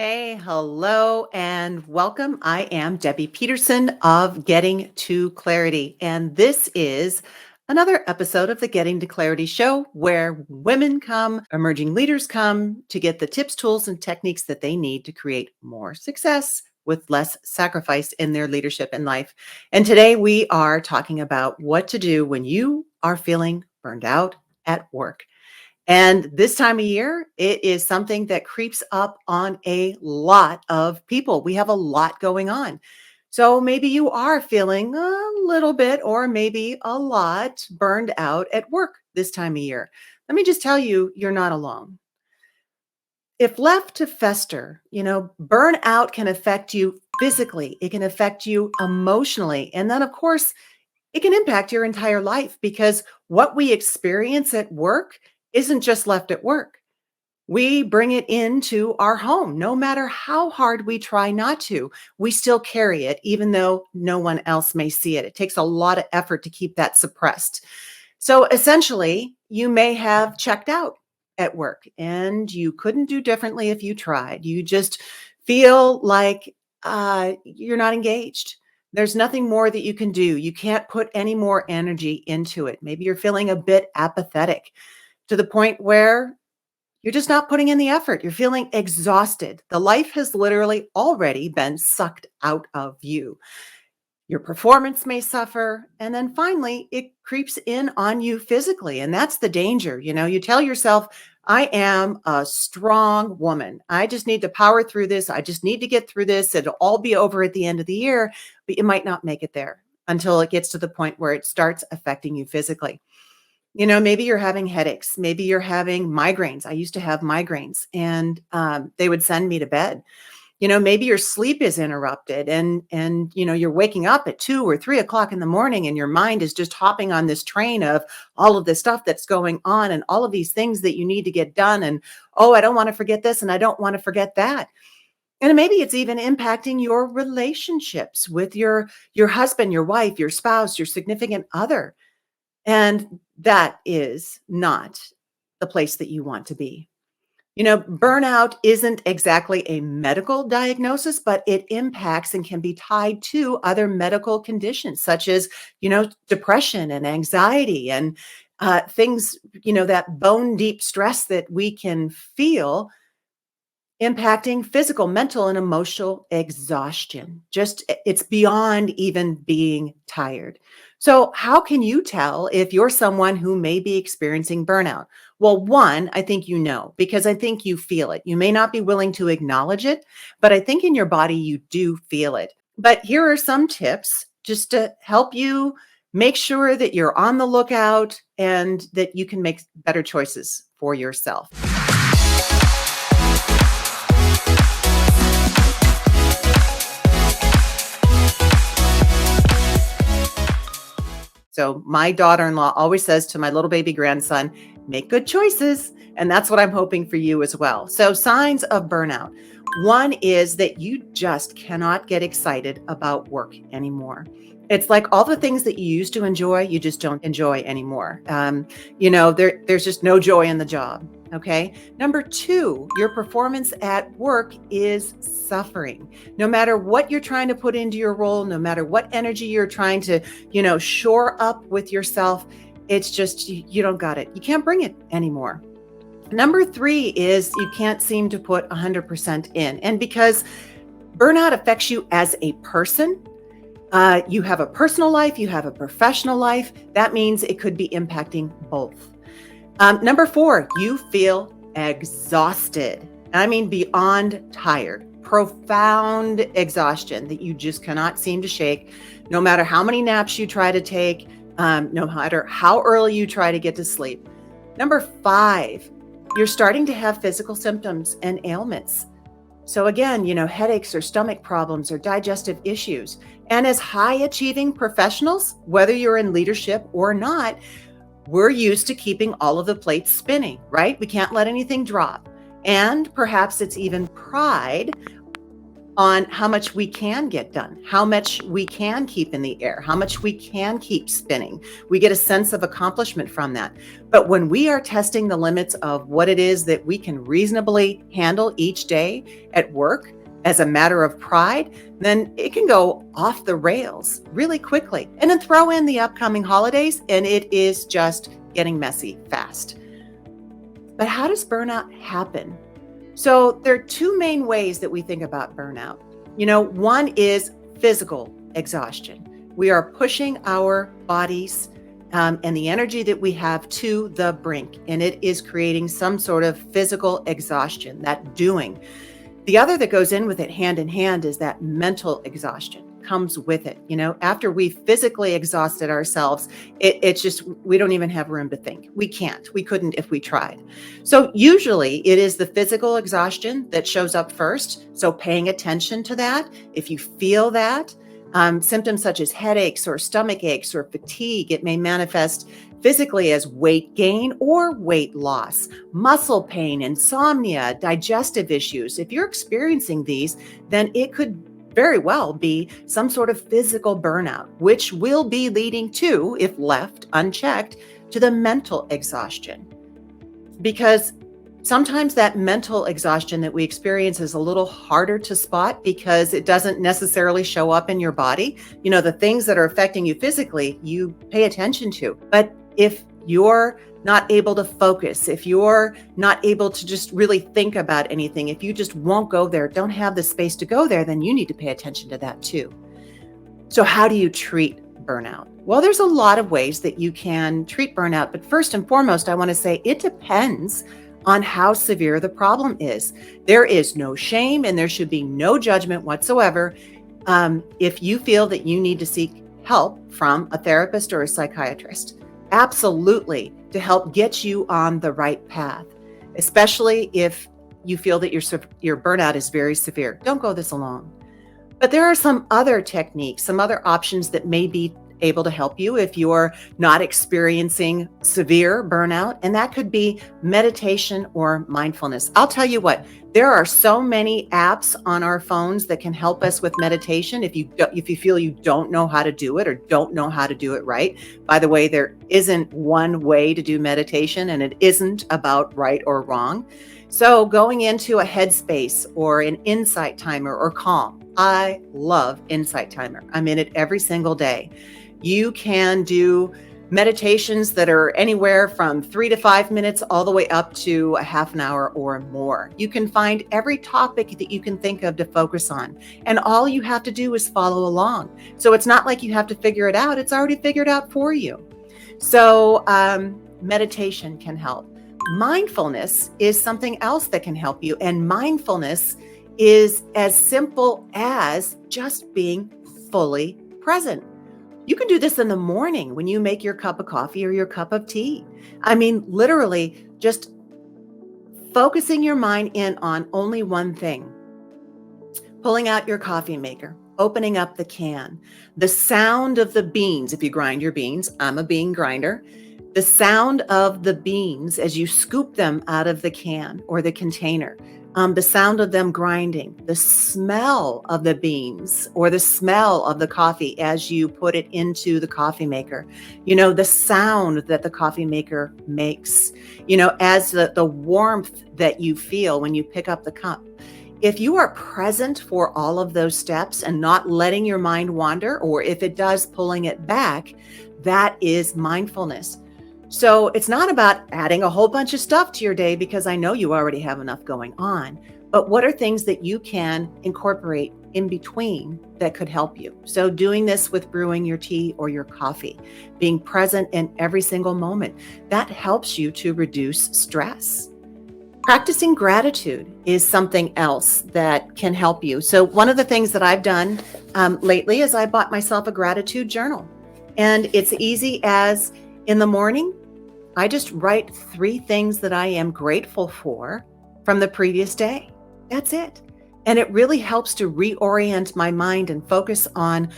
Hey, hello, and welcome. I am Debbie Peterson of Getting to Clarity, and this is another episode of the Getting to Clarity show where women come, emerging leaders come to get the tips, tools, and techniques that they need to create more success with less sacrifice in their leadership and life. And today we are talking about what to do when you are feeling burned out at work. And this time of year, it is something that creeps up on a lot of people. We have a lot going on. So maybe you are feeling a little bit or maybe a lot burned out at work this time of year. Let me just tell you, you're not alone. If left to fester, burnout can affect you physically, it can affect you emotionally. And then, of course, it can impact your entire life because what we experience at work isn't just left at work. We bring it into our home. No matter how hard we try not to, we still carry it, even though no one else may see it. It takes a lot of effort to keep that suppressed. So essentially, you may have checked out at work and you couldn't do differently if you tried. You just feel like you're not engaged. There's nothing more that you can do. You can't put any more energy into it. Maybe you're feeling a bit apathetic to the point where you're just not putting in the effort. You're feeling exhausted. The life has literally already been sucked out of you. Your performance may suffer. And then finally, it creeps in on you physically. And that's the danger. You tell yourself, I am a strong woman. I just need to power through this. I just need to get through this. It'll all be over at the end of the year, but you might not make it there until it gets to the point where it starts affecting you physically. Maybe you're having headaches. Maybe you're having migraines. I used to have migraines and they would send me to bed. Maybe your sleep is interrupted and you're waking up at 2 or 3 o'clock in the morning and your mind is just hopping on this train of all of this stuff that's going on and all of these things that you need to get done. And, oh, I don't want to forget this and I don't want to forget that. And maybe it's even impacting your relationships with your husband, your wife, your spouse, your significant other. And that is not the place that you want to be. Burnout isn't exactly a medical diagnosis, but it impacts and can be tied to other medical conditions such as, depression and anxiety and things, that bone deep stress that we can feel impacting physical, mental, and emotional exhaustion. Just it's beyond even being tired. So, how can you tell if you're someone who may be experiencing burnout? Well, one, I think because I think you feel it. You may not be willing to acknowledge it, but I think in your body you do feel it. But here are some tips just to help you make sure that you're on the lookout and that you can make better choices for yourself. So my daughter-in-law always says to my little baby grandson, make good choices. And that's what I'm hoping for you as well. So signs of burnout. One is that you just cannot get excited about work anymore. It's like all the things that you used to enjoy, you just don't enjoy anymore. There's just no joy in the job. Okay. Number two, your performance at work is suffering. No matter what you're trying to put into your role, no matter what energy you're trying to, shore up with yourself, it's just, you don't got it. You can't bring it anymore. Number three is you can't seem to put 100% in. And because burnout affects you as a person, you have a personal life, you have a professional life. That means it could be impacting both. Number four, you feel exhausted. I mean, beyond tired, profound exhaustion that you just cannot seem to shake, no matter how many naps you try to take, no matter how early you try to get to sleep. Number five, you're starting to have physical symptoms and ailments. So again, headaches or stomach problems or digestive issues. And as high achieving professionals, whether you're in leadership or not, we're used to keeping all of the plates spinning, right? We can't let anything drop. And perhaps it's even pride on how much we can get done, how much we can keep in the air, how much we can keep spinning. We get a sense of accomplishment from that. But when we are testing the limits of what it is that we can reasonably handle each day at work as a matter of pride, then it can go off the rails really quickly. And then throw in the upcoming holidays, and it is just getting messy fast. But how does burnout happen? So there are two main ways that we think about burnout. One is physical exhaustion. We are pushing our bodies and the energy that we have to the brink, and it is creating some sort of physical exhaustion, that doing. The other that goes in with it hand in hand is that mental exhaustion comes with it. After we physically exhausted ourselves, it's just, we don't even have room to think. We couldn't if we tried. So usually it is the physical exhaustion that shows up first. So paying attention to that, if you feel that, symptoms such as headaches or stomach aches or fatigue, it may manifest physically as weight gain or weight loss, muscle pain, insomnia, digestive issues. If you're experiencing these, then it could very well be some sort of physical burnout, which will be leading to, if left unchecked, to the mental exhaustion. Because sometimes that mental exhaustion that we experience is a little harder to spot because it doesn't necessarily show up in your body. The things that are affecting you physically, you pay attention to. But if you're not able to focus, if you're not able to just really think about anything, if you just won't go there, don't have the space to go there, then you need to pay attention to that too. So how do you treat burnout? Well, there's a lot of ways that you can treat burnout, but first and foremost, I want to say it depends on how severe the problem is. There is no shame and there should be no judgment whatsoever if you feel that you need to seek help from a therapist or a psychiatrist. Absolutely, to help get you on the right path, especially if you feel that your burnout is very severe. Don't go this alone. But there are some other techniques, some other options that may be able to help you if you're not experiencing severe burnout, and that could be meditation or mindfulness. I'll tell you what, there are so many apps on our phones that can help us with meditation if you feel you don't know how to do it or don't know how to do it right. By the way, there isn't one way to do meditation, and it isn't about right or wrong. So going into a headspace or an insight timer or Calm. I love Insight Timer. I'm in it every single day. You can do meditations that are anywhere from 3 to 5 minutes all the way up to a half an hour or more. You can find every topic that you can think of to focus on. And all you have to do is follow along. So it's not like you have to figure it out. It's already figured out for you. So meditation can help. Mindfulness is something else that can help you. And mindfulness is as simple as just being fully present. You can do this in the morning when you make your cup of coffee or your cup of tea. I mean, literally just focusing your mind in on only one thing. Pulling out your coffee maker, opening up the can, the sound of the beans. If you grind your beans, I'm a bean grinder. The sound of the beans as you scoop them out of the can or the container. The sound of them grinding, the smell of the beans or the smell of the coffee as you put it into the coffee maker, the sound that the coffee maker makes, as the warmth that you feel when you pick up the cup. If you are present for all of those steps and not letting your mind wander, or if it does, pulling it back, that is mindfulness. So it's not about adding a whole bunch of stuff to your day because I know you already have enough going on, but what are things that you can incorporate in between that could help you? So doing this with brewing your tea or your coffee, being present in every single moment, that helps you to reduce stress. Practicing gratitude is something else that can help you. So one of the things that I've done lately is I bought myself a gratitude journal, and it's easy as in the morning, I just write 3 things that I am grateful for from the previous day. That's it. And it really helps to reorient my mind and focus on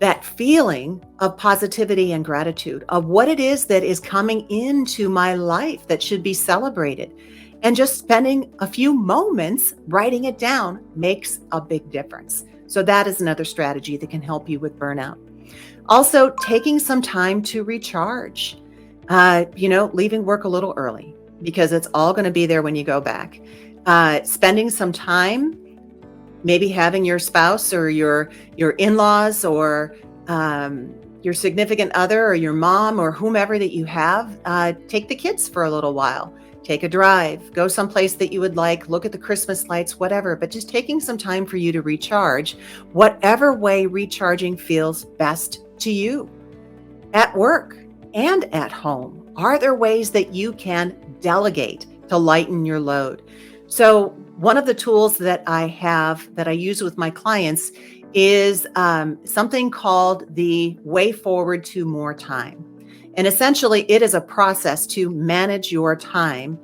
that feeling of positivity and gratitude, of what it is that is coming into my life that should be celebrated. And just spending a few moments writing it down makes a big difference. So that is another strategy that can help you with burnout. Also, taking some time to recharge, leaving work a little early because it's all going to be there when you go back. Spending some time, maybe having your spouse or your in-laws or your significant other or your mom or whomever that you have, take the kids for a little while. Take a drive, go someplace that you would like, look at the Christmas lights, whatever, but just taking some time for you to recharge, whatever way recharging feels best to you. At work and at home, are there ways that you can delegate to lighten your load? So one of the tools that I have that I use with my clients is something called the Way Forward to More Time. And essentially, it is a process to manage your time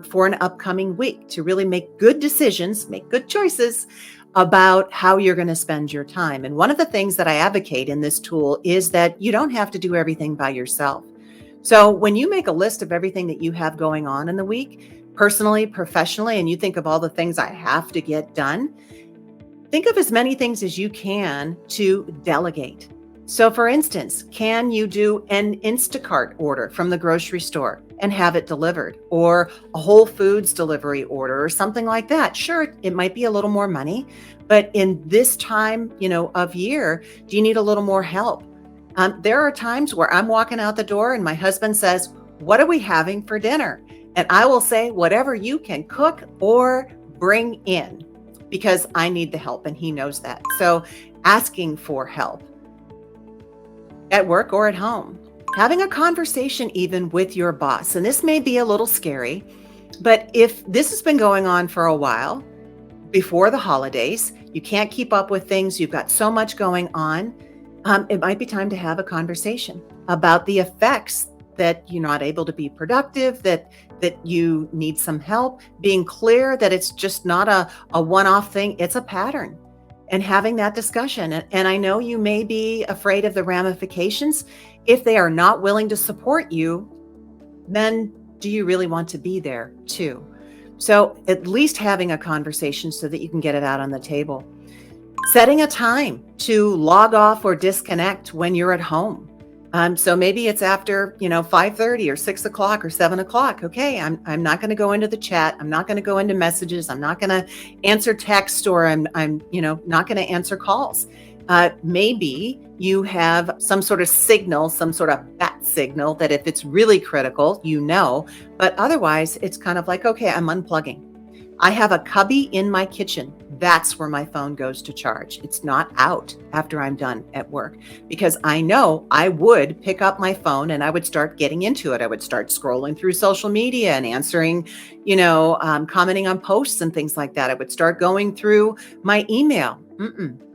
for an upcoming week, to really make good decisions, make good choices about how you're going to spend your time. And one of the things that I advocate in this tool is that you don't have to do everything by yourself. So when you make a list of everything that you have going on in the week, personally, professionally, and you think of all the things I have to get done, think of as many things as you can to delegate. So for instance, can you do an Instacart order from the grocery store and have it delivered, or a Whole Foods delivery order or something like that? Sure, it might be a little more money, but in this time, of year, do you need a little more help? There are times where I'm walking out the door and my husband says, "What are we having for dinner?" And I will say, "Whatever you can cook or bring in," because I need the help and he knows that. So asking for help at work or at home, having a conversation even with your boss. And this may be a little scary, but if this has been going on for a while, before the holidays, you can't keep up with things, you've got so much going on, it might be time to have a conversation about the effects that you're not able to be productive, that you need some help, being clear that it's just not a one-off thing, it's a pattern. And having that discussion. And I know you may be afraid of the ramifications. If they are not willing to support you, then do you really want to be there too? So at least having a conversation so that you can get it out on the table. Setting a time to log off or disconnect when you're at home. So maybe it's after, 5:30 or 6 o'clock or 7 o'clock. Okay, I'm not going to go into the chat. I'm not going to go into messages. I'm not going to answer text, or I'm not going to answer calls. Maybe you have some sort of signal, some sort of bat signal that if it's really critical, but otherwise it's kind of like, okay, I'm unplugging. I have a cubby in my kitchen. That's where my phone goes to charge. It's not out after I'm done at work, because I know I would pick up my phone and I would start getting into it. I would start scrolling through social media and answering, commenting on posts and things like that. I would start going through my email.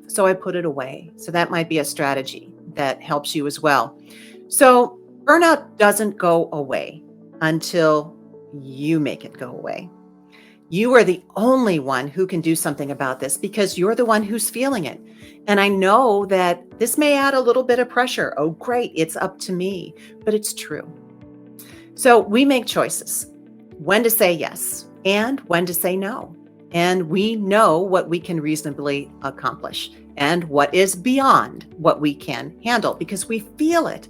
So I put it away. So that might be a strategy that helps you as well. So burnout doesn't go away until you make it go away. You are the only one who can do something about this, because you're the one who's feeling it. And I know that this may add a little bit of pressure. Oh, great, it's up to me, but it's true. So we make choices when to say yes and when to say no. And we know what we can reasonably accomplish and what is beyond what we can handle, because we feel it.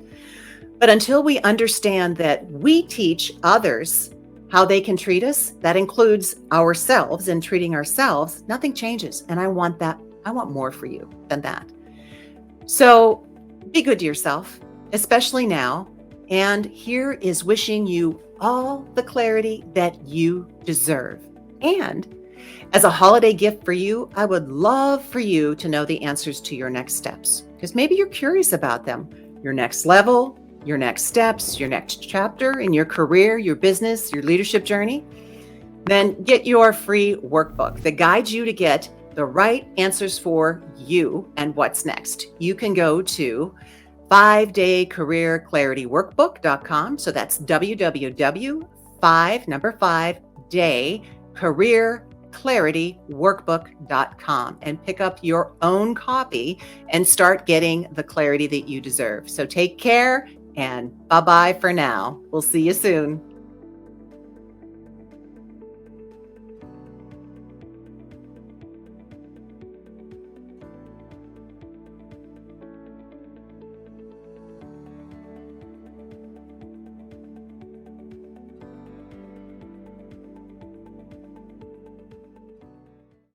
But until we understand that we teach others how they can treat us, that includes ourselves and treating ourselves, nothing changes. And I want that. I want more for you than that. So be good to yourself, especially now. And here is wishing you all the clarity that you deserve. And as a holiday gift for you, I would love for you to know the answers to your next steps, because maybe you're curious about them. Your next level, your next steps, your next chapter in your career, your business, your leadership journey. Then get your free workbook that guides you to get the right answers for you and what's next. You can go to 5daycareerclarityworkbook.com. So that's www.5daycareerclarityworkbook.com and pick up your own copy and start getting the clarity that you deserve. So take care and bye-bye for now. We'll see you soon.